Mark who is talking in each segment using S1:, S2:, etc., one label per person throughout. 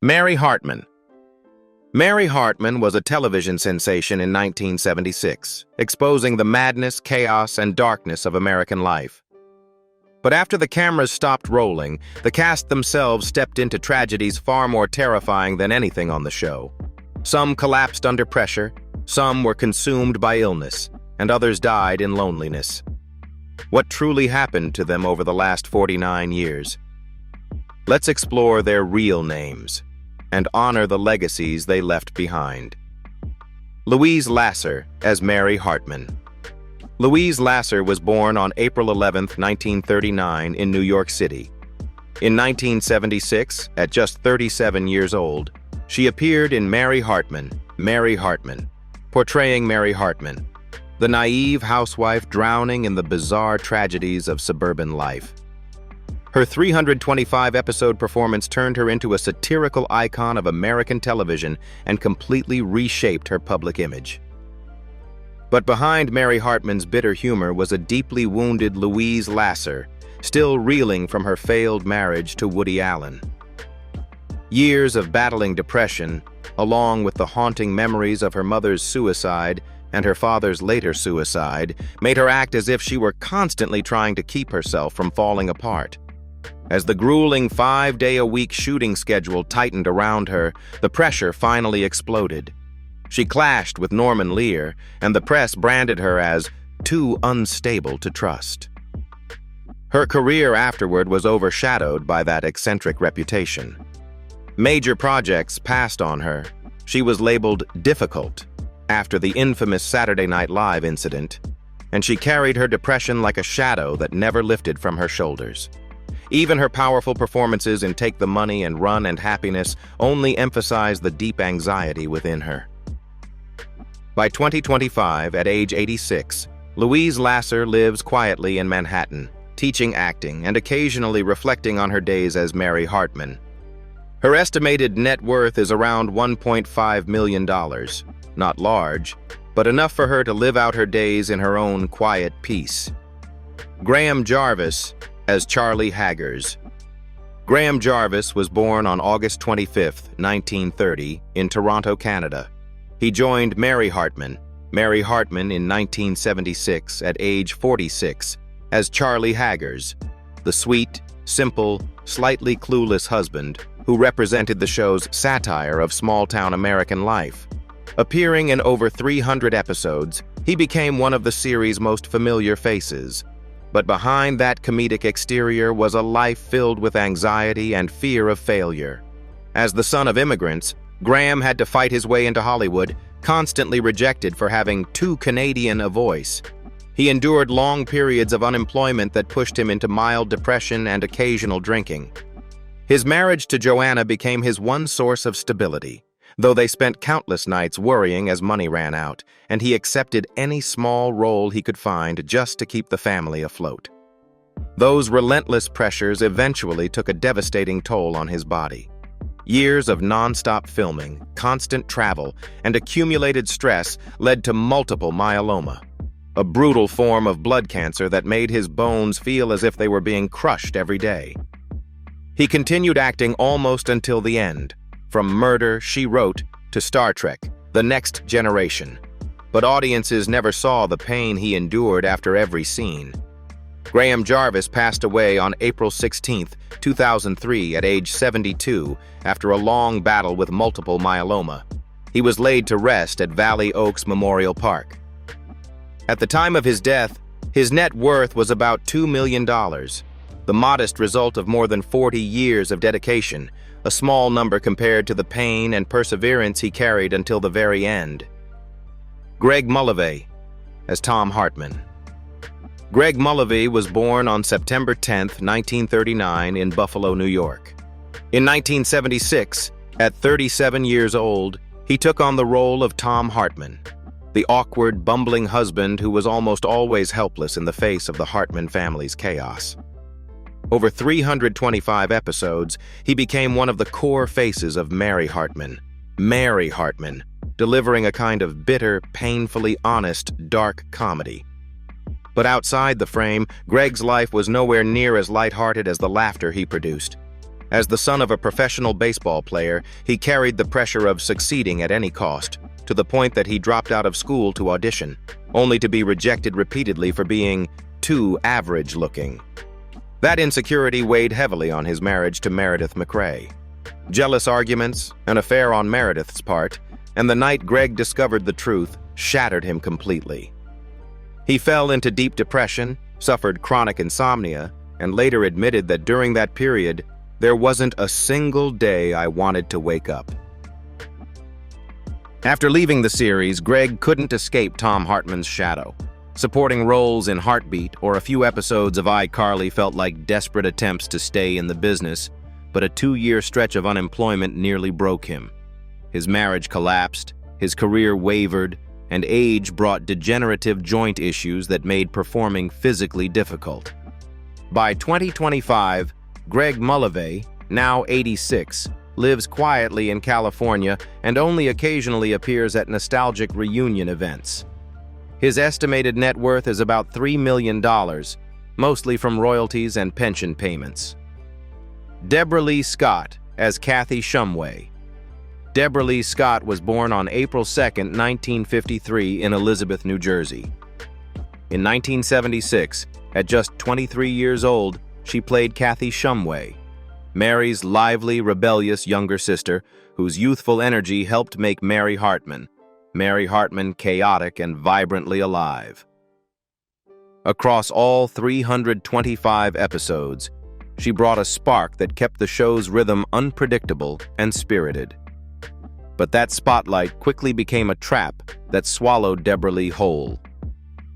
S1: Mary Hartman. Mary Hartman was a television sensation in 1976, exposing the madness, chaos, and darkness of American life. But after the cameras stopped rolling, the cast themselves stepped into tragedies far more terrifying than anything on the show. Some collapsed under pressure, some were consumed by illness, and others died in loneliness. What truly happened to them over the last 49 years? Let's explore their real names and honor the legacies they left behind. Louise Lasser as Mary Hartman. Louise Lasser was born on April 11, 1939 in New York City. In 1976, at just 37 years old, she appeared in Mary Hartman, portraying Mary Hartman, the naive housewife drowning in the bizarre tragedies of suburban life. Her 325-episode performance turned her into a satirical icon of American television and completely reshaped her public image. But behind Mary Hartman's bitter humor was a deeply wounded Louise Lasser, still reeling from her failed marriage to Woody Allen. Years of battling depression, along with the haunting memories of her mother's suicide and her father's later suicide, made her act as if she were constantly trying to keep herself from falling apart. As the grueling 5-day-a-week shooting schedule tightened around her, the pressure finally exploded. She clashed with Norman Lear, and the press branded her as too unstable to trust. Her career afterward was overshadowed by that eccentric reputation. Major projects passed on her. She was labeled difficult after the infamous Saturday Night Live incident, and she carried her depression like a shadow that never lifted from her shoulders. Even her powerful performances in Take the Money and Run and Happiness only emphasized the deep anxiety within her. By 2025, at age 86, Louise Lasser lives quietly in Manhattan, teaching acting and occasionally reflecting on her days as Mary Hartman. Her estimated net worth is around $1.5 million. Not large, but enough for her to live out her days in her own quiet peace. Graham Jarvis as Charlie Haggers. Graham Jarvis was born on August 25, 1930, in Toronto, Canada. He joined Mary Hartman in 1976 at age 46 as Charlie Haggers, the sweet, simple, slightly clueless husband who represented the show's satire of small-town American life. Appearing in over 300 episodes, he became one of the series' most familiar faces. But behind that comedic exterior was a life filled with anxiety and fear of failure. As the son of immigrants, Graham had to fight his way into Hollywood, constantly rejected for having too Canadian a voice. He endured long periods of unemployment that pushed him into mild depression and occasional drinking. His marriage to Joanna became his one source of stability, though they spent countless nights worrying as money ran out, and he accepted any small role he could find just to keep the family afloat. Those relentless pressures eventually took a devastating toll on his body. Years of non-stop filming, constant travel, and accumulated stress led to multiple myeloma, a brutal form of blood cancer that made his bones feel as if they were being crushed every day. He continued acting almost until the end, from Murder, She Wrote to Star Trek, The Next Generation. But audiences never saw the pain he endured after every scene. Graham Jarvis passed away on April 16, 2003 at age 72 after a long battle with multiple myeloma. He was laid to rest at Valley Oaks Memorial Park. At the time of his death, his net worth was about $2 million, the modest result of more than 40 years of dedication, a small number compared to the pain and perseverance he carried until the very end. Greg Mullive as Tom Hartman. Greg Mullive was born on September 10, 1939 in Buffalo, New York. In 1976, at 37 years old, he took on the role of Tom Hartman, the awkward, bumbling husband who was almost always helpless in the face of the Hartman family's chaos. Over 325 episodes, he became one of the core faces of Mary Hartman, delivering a kind of bitter, painfully honest, dark comedy. But outside the frame, Greg's life was nowhere near as lighthearted as the laughter he produced. As the son of a professional baseball player, he carried the pressure of succeeding at any cost, to the point that he dropped out of school to audition, only to be rejected repeatedly for being too average-looking. That insecurity weighed heavily on his marriage to Meredith McRae. Jealous arguments, an affair on Meredith's part, and the night Greg discovered the truth shattered him completely. He fell into deep depression, suffered chronic insomnia, and later admitted that during that period, there wasn't a single day I wanted to wake up. After leaving the series, Greg couldn't escape Tom Hartman's shadow. Supporting roles in Heartbeat or a few episodes of iCarly felt like desperate attempts to stay in the business, but a 2-year stretch of unemployment nearly broke him. His marriage collapsed, his career wavered, and age brought degenerative joint issues that made performing physically difficult. By 2025, Greg Mullivet, now 86, lives quietly in California and only occasionally appears at nostalgic reunion events. His estimated net worth is about $3 million, mostly from royalties and pension payments. Deborah Lee Scott as Kathy Shumway. Deborah Lee Scott was born on April 2, 1953 in Elizabeth, New Jersey. In 1976, at just 23 years old, she played Kathy Shumway, Mary's lively, rebellious younger sister, whose youthful energy helped make Mary Hartman chaotic and vibrantly alive. Across all 325 episodes, she brought a spark that kept the show's rhythm unpredictable and spirited. But that spotlight quickly became a trap that swallowed Deborah Lee whole.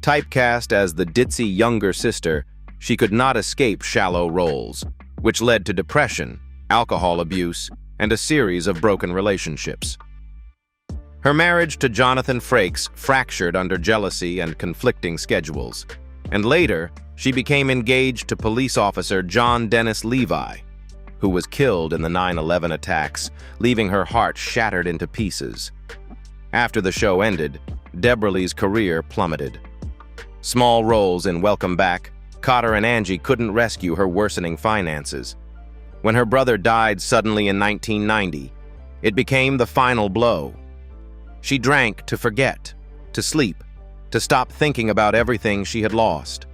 S1: Typecast as the ditzy younger sister, she could not escape shallow roles, which led to depression, alcohol abuse, and a series of broken relationships. Her marriage to Jonathan Frakes fractured under jealousy and conflicting schedules, and later, she became engaged to police officer John Dennis Levi, who was killed in the 9/11 attacks, leaving her heart shattered into pieces. After the show ended, Deborah Lee's career plummeted. Small roles in Welcome Back, Cotter and Angie couldn't rescue her worsening finances. When her brother died suddenly in 1990, it became the final blow. She drank to forget, to sleep, to stop thinking about everything she had lost.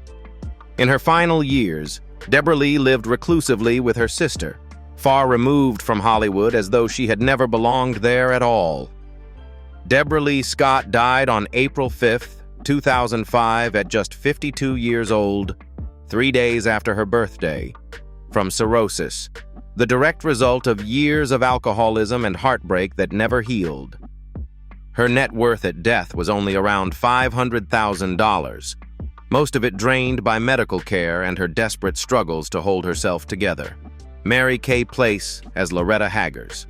S1: In her final years, Deborah Lee lived reclusively with her sister, far removed from Hollywood as though she had never belonged there at all. Deborah Lee Scott died on April 5, 2005 at just 52 years old, 3 days after her birthday, from cirrhosis, the direct result of years of alcoholism and heartbreak that never healed. Her net worth at death was only around $500,000, most of it drained by medical care and her desperate struggles to hold herself together. Mary Kay Place as Loretta Haggers.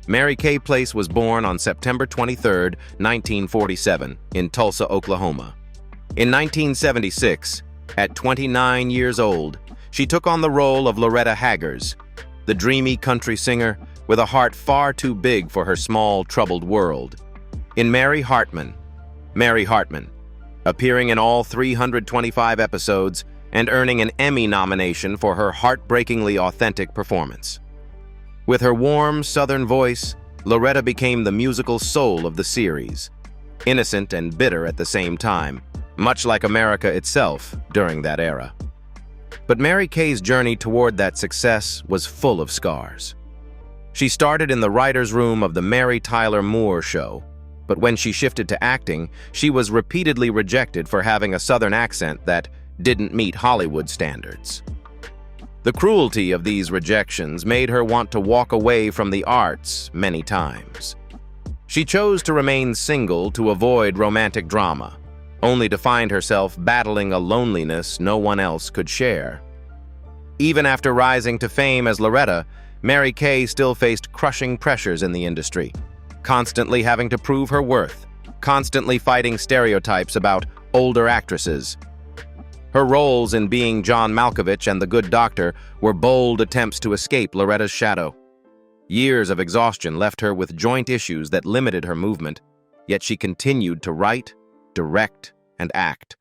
S1: Mary Kay Place was born on September 23, 1947, in Tulsa, Oklahoma. In 1976, at 29 years old, she took on the role of Loretta Haggers, the dreamy country singer with a heart far too big for her small, troubled world. In Mary Hartman, appearing in all 325 episodes and earning an Emmy nomination for her heartbreakingly authentic performance. With her warm, southern voice, Loretta became the musical soul of the series, innocent and bitter at the same time, much like America itself during that era. But Mary Kay's journey toward that success was full of scars. She started in the writer's room of the Mary Tyler Moore Show, but when she shifted to acting, she was repeatedly rejected for having a Southern accent that didn't meet Hollywood standards. The cruelty of these rejections made her want to walk away from the arts many times. She chose to remain single to avoid romantic drama, only to find herself battling a loneliness no one else could share. Even after rising to fame as Loretta, Mary Kay still faced crushing pressures in the industry, constantly having to prove her worth, constantly fighting stereotypes about older actresses. Her roles in Being John Malkovich and The Good Doctor were bold attempts to escape Loretta's shadow. Years of exhaustion left her with joint issues that limited her movement, yet she continued to write, direct, and act,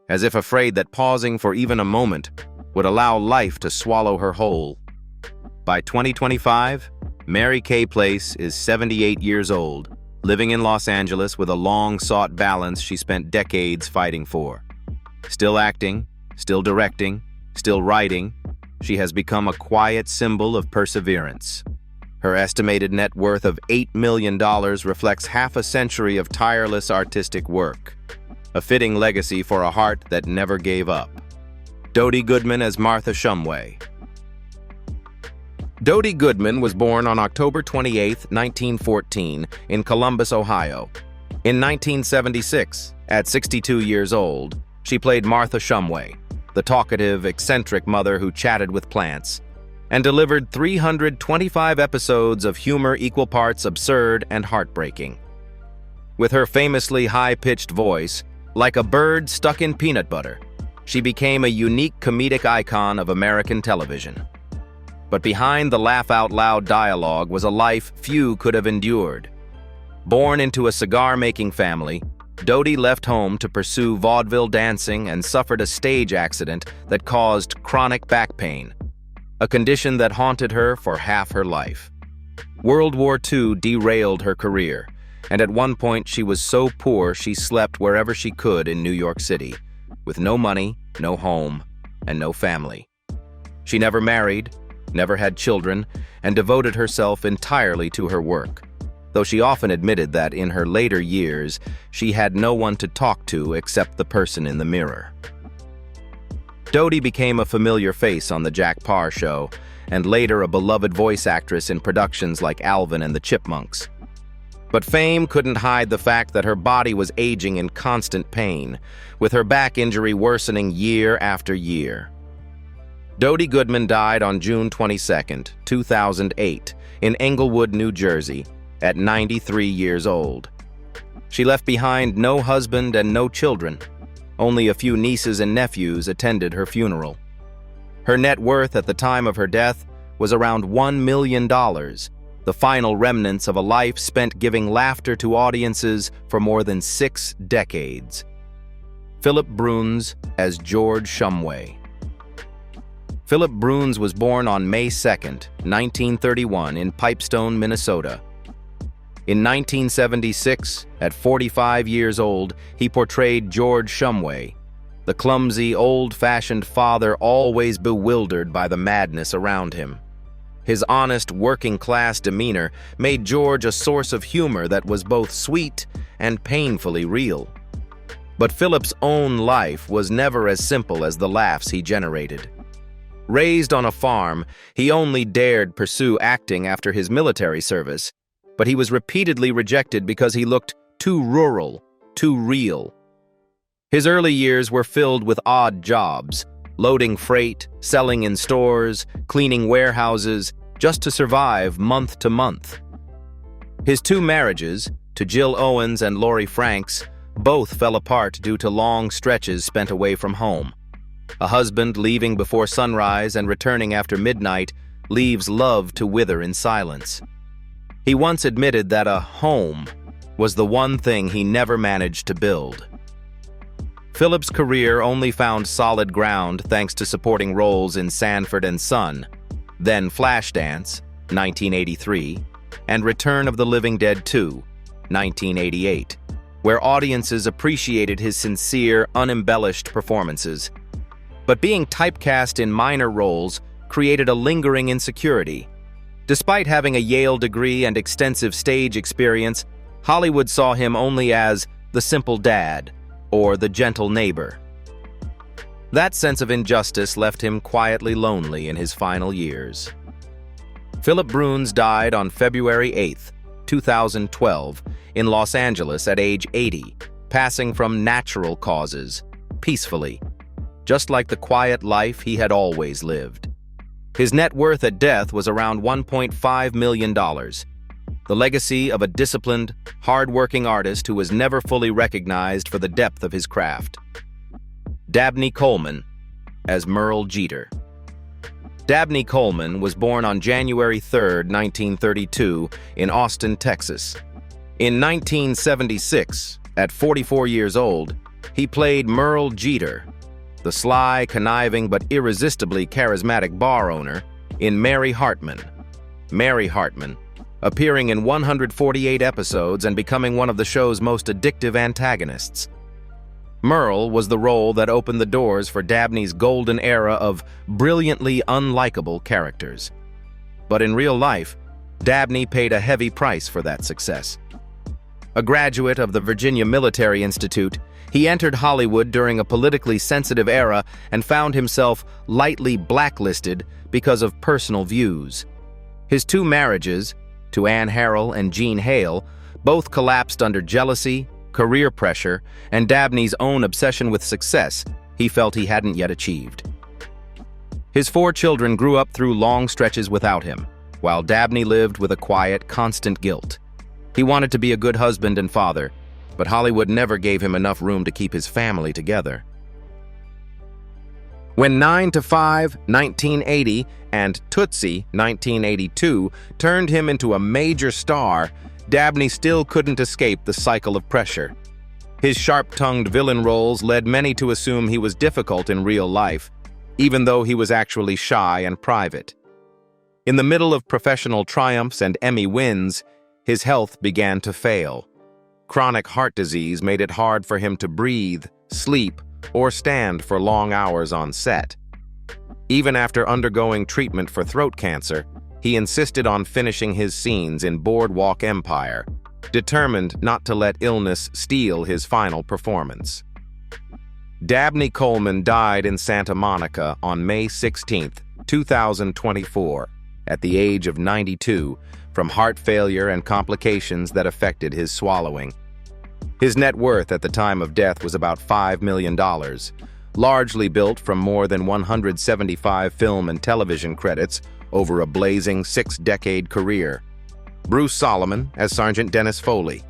S1: as if afraid that pausing for even a moment would allow life to swallow her whole. By 2025, Mary Kay Place is 78 years old, living in Los Angeles with a long-sought balance she spent decades fighting for. Still acting, still directing, still writing, she has become a quiet symbol of perseverance. Her estimated net worth of $8 million reflects half a century of tireless artistic work, a fitting legacy for a heart that never gave up. Dodie Goodman as Martha Shumway. Dodie Goodman was born on October 28, 1914, in Columbus, Ohio. In 1976, at 62 years old, she played Martha Shumway, the talkative, eccentric mother who chatted with plants, and delivered 325 episodes of humor equal parts absurd and heartbreaking. With her famously high-pitched voice, like a bird stuck in peanut butter, she became a unique comedic icon of American television. But behind the laugh-out-loud dialogue was a life few could have endured. Born into a cigar-making family, Dodie left home to pursue vaudeville dancing and suffered a stage accident that caused chronic back pain, a condition that haunted her for half her life. World War II derailed her career, and at one point she was so poor she slept wherever she could in New York City, with no money, no home, and no family. She never married, never had children, and devoted herself entirely to her work, though she often admitted that in her later years she had no one to talk to except the person in the mirror. Dodie became a familiar face on The Jack Paar Show, and later a beloved voice actress in productions like Alvin and the Chipmunks. But fame couldn't hide the fact that her body was aging in constant pain, with her back injury worsening year after year. Dodie Goodman died on June 22, 2008, in Englewood, New Jersey, at 93 years old. She left behind no husband and no children. Only a few nieces and nephews attended her funeral. Her net worth at the time of her death was around $1 million, the final remnants of a life spent giving laughter to audiences for more than 6 decades. Philip Bruns as George Shumway. Philip Bruns was born on May 2, 1931, in Pipestone, Minnesota. In 1976, at 45 years old, he portrayed George Shumway, the clumsy, old-fashioned father always bewildered by the madness around him. His honest, working-class demeanor made George a source of humor that was both sweet and painfully real. But Philip's own life was never as simple as the laughs he generated. Raised on a farm, he only dared pursue acting after his military service, but he was repeatedly rejected because he looked too rural, too real. His early years were filled with odd jobs, loading freight, selling in stores, cleaning warehouses, just to survive month to month. His 2 marriages, to Jill Owens and Lori Franks, both fell apart due to long stretches spent away from home. A husband leaving before sunrise and returning after midnight leaves love to wither in silence. He once admitted that a home was the one thing he never managed to build. Philip's career only found solid ground thanks to supporting roles in Sanford and Son, then Flashdance, 1983, and Return of the Living Dead 2, 1988, where audiences appreciated his sincere, unembellished performances. But being typecast in minor roles created a lingering insecurity. Despite having a Yale degree and extensive stage experience, Hollywood saw him only as the simple dad or the gentle neighbor. That sense of injustice left him quietly lonely in his final years. Philip Bruns died on February 8, 2012, in Los Angeles at age 80, passing from natural causes, peacefully, just like the quiet life he had always lived. His net worth at death was around $1.5 million, the legacy of a disciplined, hard-working artist who was never fully recognized for the depth of his craft. Dabney Coleman as Merle Jeter. Dabney Coleman was born on January 3, 1932, in Austin, Texas. In 1976, at 44 years old, he played Merle Jeter, the sly, conniving, but irresistibly charismatic bar owner in Mary Hartman. Mary Hartman, appearing in 148 episodes and becoming one of the show's most addictive antagonists. Merle was the role that opened the doors for Dabney's golden era of brilliantly unlikable characters. But in real life, Dabney paid a heavy price for that success. A graduate of the Virginia Military Institute, he entered Hollywood during a politically sensitive era and found himself lightly blacklisted because of personal views. His two marriages, to Anne Harrell and Jean Hale, both collapsed under jealousy, career pressure, and Dabney's own obsession with success he felt he hadn't yet achieved. His 4 children grew up through long stretches without him, while Dabney lived with a quiet, constant guilt. He wanted to be a good husband and father, but Hollywood never gave him enough room to keep his family together. When 9 to 5, 1980, and Tootsie, 1982, turned him into a major star, Dabney still couldn't escape the cycle of pressure. His sharp-tongued villain roles led many to assume he was difficult in real life, even though he was actually shy and private. In the middle of professional triumphs and Emmy wins, his health began to fail. Chronic heart disease made it hard for him to breathe, sleep, or stand for long hours on set. Even after undergoing treatment for throat cancer, he insisted on finishing his scenes in Boardwalk Empire, determined not to let illness steal his final performance. Dabney Coleman died in Santa Monica on May 16, 2024, at the age of 92, from heart failure and complications that affected his swallowing. His net worth at the time of death was about $5 million, largely built from more than 175 film and television credits over a blazing 6-decade career. Bruce Solomon as Sergeant Dennis Foley.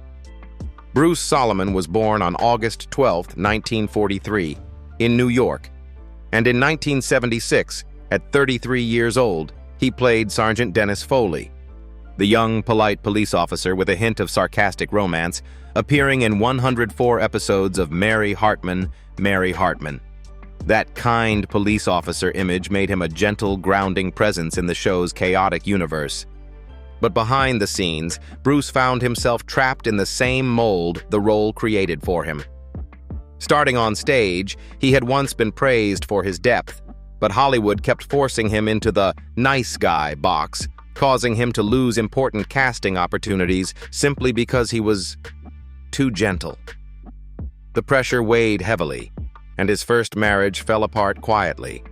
S1: Bruce Solomon was born on August 12, 1943, in New York, and in 1976, at 33 years old, he played Sergeant Dennis Foley, the young, polite police officer with a hint of sarcastic romance, appearing in 104 episodes of Mary Hartman, Mary Hartman. That kind police officer image made him a gentle, grounding presence in the show's chaotic universe. But behind the scenes, Bruce found himself trapped in the same mold the role created for him. Starting on stage, he had once been praised for his depth, but Hollywood kept forcing him into the nice guy box, causing him to lose important casting opportunities simply because he was too gentle. The pressure weighed heavily, and his first marriage fell apart quietly.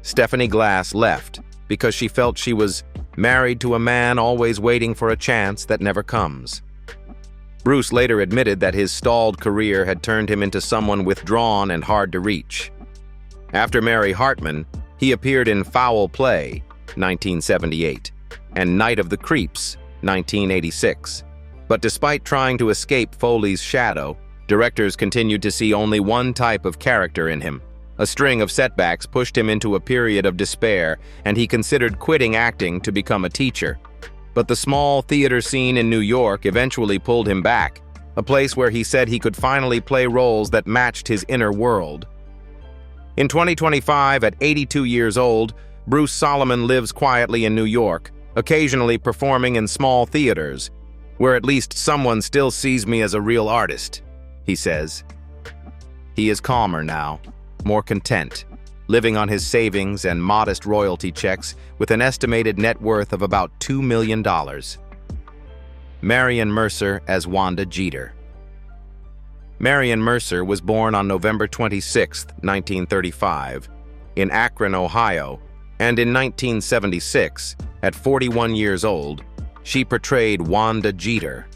S1: Stephanie Glass left because she felt she was married to a man always waiting for a chance that never comes. Bruce later admitted that his stalled career had turned him into someone withdrawn and hard to reach. After Mary Hartman, he appeared in Foul Play, 1978, and Night of the Creeps, 1986. But despite trying to escape Foley's shadow, directors continued to see only one type of character in him. A string of setbacks pushed him into a period of despair, and he considered quitting acting to become a teacher. But the small theater scene in New York eventually pulled him back, a place where he said he could finally play roles that matched his inner world. In 2025, at 82 years old, Bruce Solomon lives quietly in New York, occasionally performing in small theaters, where at least someone still sees me as a real artist, he says. He is calmer now, more content, living on his savings and modest royalty checks with an estimated net worth of about $2 million. Marion Mercer as Wanda Jeter. Marion Mercer was born on November 26, 1935, in Akron, Ohio, and in 1976, at 41 years old, she portrayed Wanda Jeter,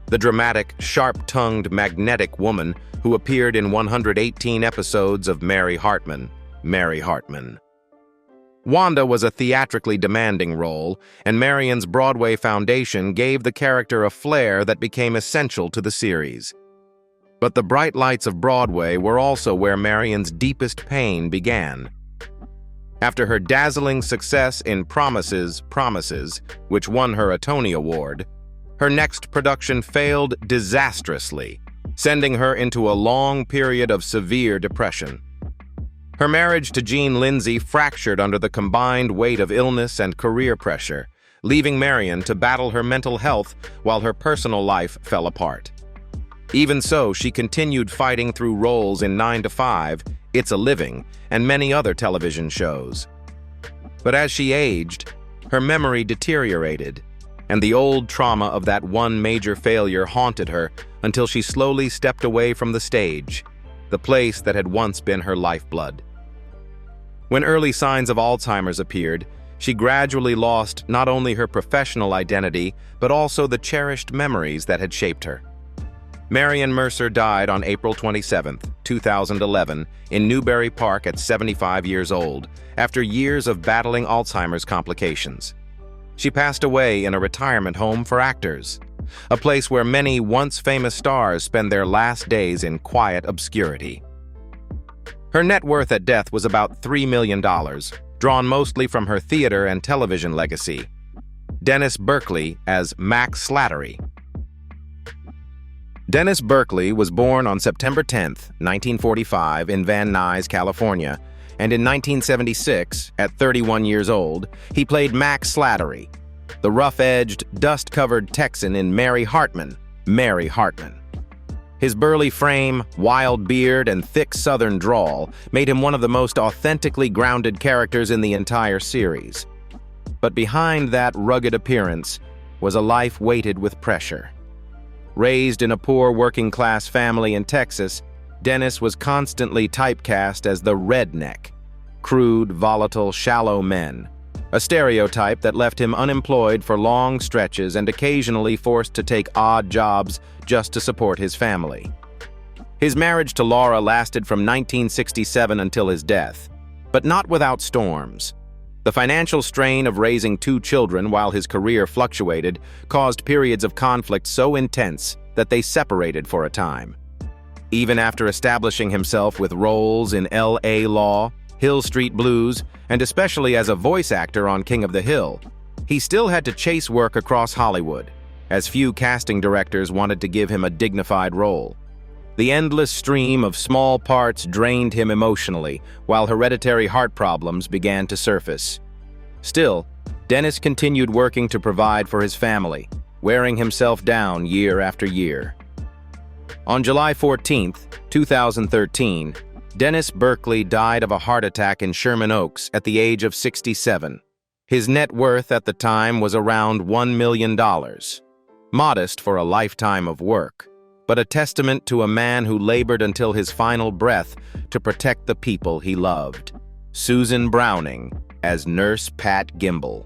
S1: the dramatic, sharp-tongued, magnetic woman who appeared in 118 episodes of Mary Hartman, Mary Hartman. Wanda was a theatrically demanding role, and Marion's Broadway foundation gave the character a flair that became essential to the series. But the bright lights of Broadway were also where Marion's deepest pain began. After her dazzling success in Promises, Promises, which won her a Tony Award, her next production failed disastrously, sending her into a long period of severe depression. Her marriage to Gene Lindsay fractured under the combined weight of illness and career pressure, leaving Marion to battle her mental health while her personal life fell apart. Even so, she continued fighting through roles in 9 to 5, It's a Living, and many other television shows. But as she aged, her memory deteriorated, and the old trauma of that one major failure haunted her until she slowly stepped away from the stage, the place that had once been her lifeblood. When early signs of Alzheimer's appeared, she gradually lost not only her professional identity, but also the cherished memories that had shaped her. Marion Mercer died on April 27, 2011, in Newbury Park at 75 years old, after years of battling Alzheimer's complications. She passed away in a retirement home for actors, a place where many once famous stars spend their last days in quiet obscurity. Her net worth at death was about $3 million, drawn mostly from her theater and television legacy. Dennis Berkeley as Max Slattery. Dennis Berkeley was born on September 10, 1945, in Van Nuys, California, and in 1976, at 31 years old, he played Max Slattery, the rough-edged, dust-covered Texan in Mary Hartman. His burly frame, wild beard, and thick Southern drawl made him one of the most authentically grounded characters in the entire series. But behind that rugged appearance was a life weighted with pressure. Raised in a poor working-class family in Texas, Dennis was constantly typecast as the redneck, crude, volatile, shallow men, a stereotype that left him unemployed for long stretches and occasionally forced to take odd jobs just to support his family. His marriage to Laura lasted from 1967 until his death, but not without storms. The financial strain of raising 2 children while his career fluctuated caused periods of conflict so intense that they separated for a time. Even after establishing himself with roles in L.A. Law, Hill Street Blues, and especially as a voice actor on King of the Hill, he still had to chase work across Hollywood, as few casting directors wanted to give him a dignified role. The endless stream of small parts drained him emotionally, while hereditary heart problems began to surface. Still, Dennis continued working to provide for his family, wearing himself down year after year. On July 14, 2013, Dennis Berkeley died of a heart attack in Sherman Oaks at the age of 67. His net worth at the time was around $1 million. Modest for a lifetime of work, but a testament to a man who labored until his final breath to protect the people he loved. Susan Browning as Nurse Pat Gimble.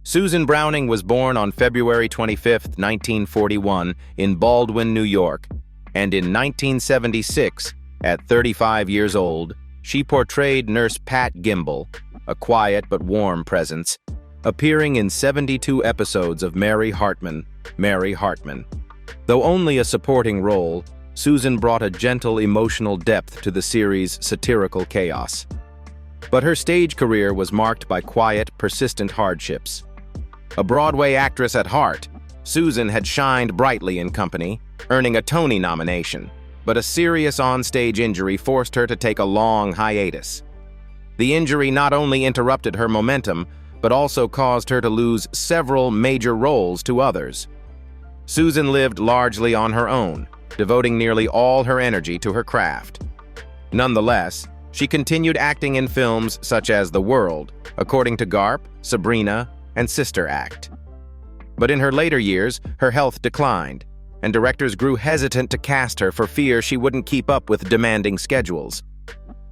S1: Susan Browning was born on February 25, 1941, in Baldwin, New York, and in 1976, at 35 years old, she portrayed Nurse Pat Gimble, a quiet but warm presence, appearing in 72 episodes of Mary Hartman. Though only a supporting role, Susan brought a gentle emotional depth to the series' satirical chaos. But her stage career was marked by quiet, persistent hardships. A Broadway actress at heart, Susan had shined brightly in company, earning a Tony nomination, but a serious on-stage injury forced her to take a long hiatus. The injury not only interrupted her momentum, but also caused her to lose several major roles to others. Susan lived largely on her own, devoting nearly all her energy to her craft. Nonetheless, she continued acting in films such as The World, According to Garp, Sabrina, and Sister Act. But in her later years, her health declined, and directors grew hesitant to cast her for fear she wouldn't keep up with demanding schedules.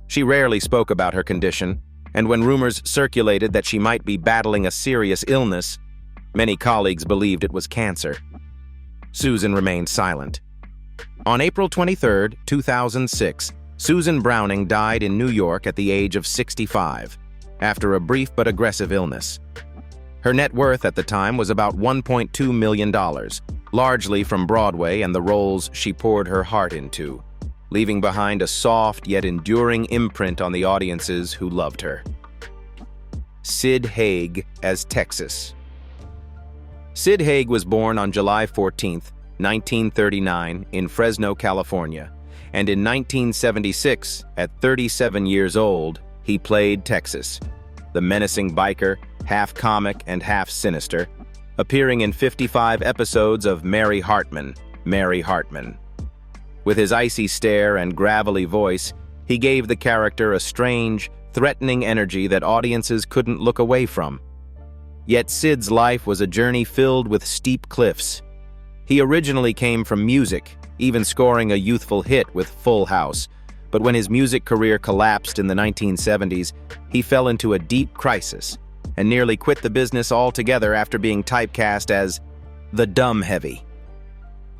S1: She rarely spoke about her condition, and when rumors circulated that she might be battling a serious illness, many colleagues believed it was cancer. Susan remained silent. On April 23, 2006, Susan Browning died in New York at the age of 65, after a brief but aggressive illness. Her net worth at the time was about $1.2 million, largely from Broadway and the roles she poured her heart into, leaving behind a soft yet enduring imprint on the audiences who loved her. Sid Haig as Texas. Sid Haig was born on July 14, 1939, in Fresno, California, and in 1976, at 37 years old, he played Texas, the menacing biker, half comic and half sinister, appearing in 55 episodes of Mary Hartman, Mary Hartman. With his icy stare and gravelly voice, he gave the character a strange, threatening energy that audiences couldn't look away from. Yet Sid's life was a journey filled with steep cliffs. He originally came from music, even scoring a youthful hit with Full House, but when his music career collapsed in the 1970s, he fell into a deep crisis and nearly quit the business altogether after being typecast as the dumb heavy.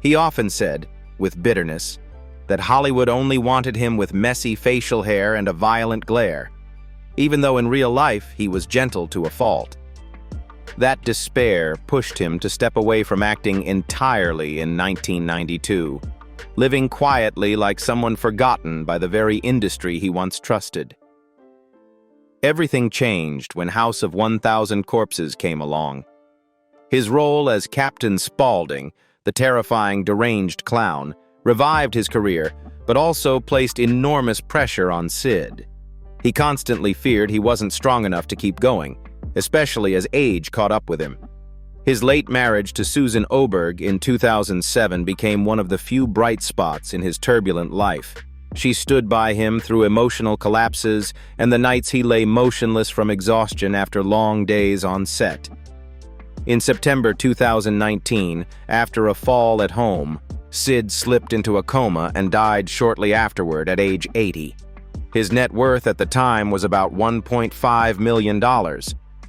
S1: He often said, with bitterness, that Hollywood only wanted him with messy facial hair and a violent glare, even though in real life he was gentle to a fault. That despair pushed him to step away from acting entirely in 1992, living quietly like someone forgotten by the very industry he once trusted. Everything changed when House of 1,000 Corpses came along. His role as Captain Spaulding, the terrifying deranged clown, revived his career, but also placed enormous pressure on Sid. He constantly feared he wasn't strong enough to keep going, especially as age caught up with him. His late marriage to Susan Oberg in 2007 became one of the few bright spots in his turbulent life. She stood by him through emotional collapses and the nights he lay motionless from exhaustion after long days on set. In September 2019, after a fall at home, Sid slipped into a coma and died shortly afterward at age 80. His net worth at the time was about $1.5 million,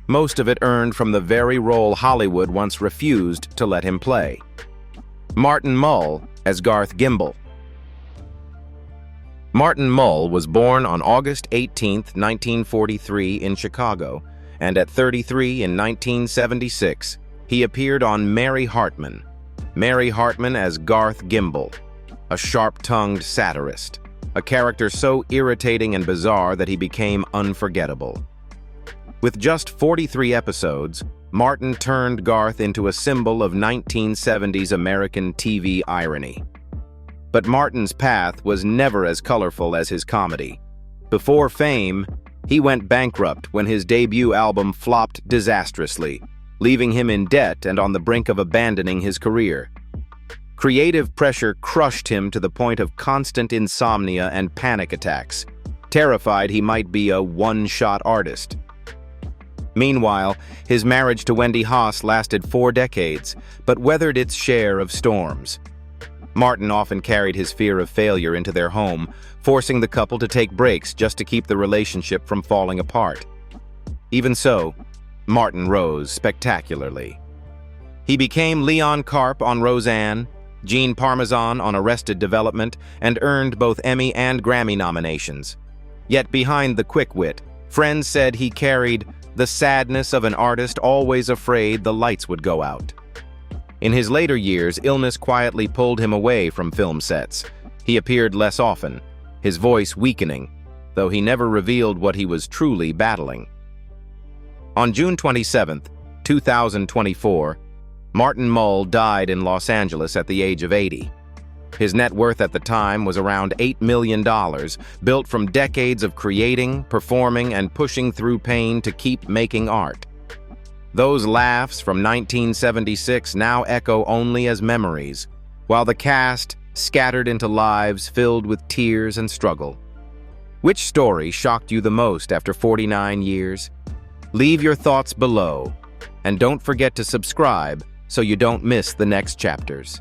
S1: most of it earned from the very role Hollywood once refused to let him play. Martin Mull as Garth Gimble. Martin Mull was born on August 18, 1943 in Chicago, and at 33 in 1976, he appeared on Mary Hartman. Mary Hartman as Garth Gimble, a sharp-tongued satirist, a character so irritating and bizarre that he became unforgettable. With just 43 episodes, Martin turned Garth into a symbol of 1970s American TV irony. But Martin's path was never as colorful as his comedy. Before fame, he went bankrupt when his debut album flopped disastrously, leaving him in debt and on the brink of abandoning his career. Creative pressure crushed him to the point of constant insomnia and panic attacks, terrified he might be a one-shot artist. Meanwhile, his marriage to Wendy Haas lasted 4 decades, but weathered its share of storms. Martin often carried his fear of failure into their home, forcing the couple to take breaks just to keep the relationship from falling apart. Even so, Martin rose spectacularly. He became Leon Karp on Roseanne, Gene Parmesan on Arrested Development, and earned both Emmy and Grammy nominations. Yet behind the quick wit, friends said he carried the sadness of an artist always afraid the lights would go out. In his later years, illness quietly pulled him away from film sets. He appeared less often, his voice weakening, though he never revealed what he was truly battling. On June 27, 2024, Martin Mull died in Los Angeles at the age of 80. His net worth at the time was around $8 million, built from decades of creating, performing, and pushing through pain to keep making art. Those laughs from 1976 now echo only as memories, while the cast scattered into lives filled with tears and struggle. Which story shocked you the most after 49 years? Leave your thoughts below, and don't forget to subscribe so you don't miss the next chapters.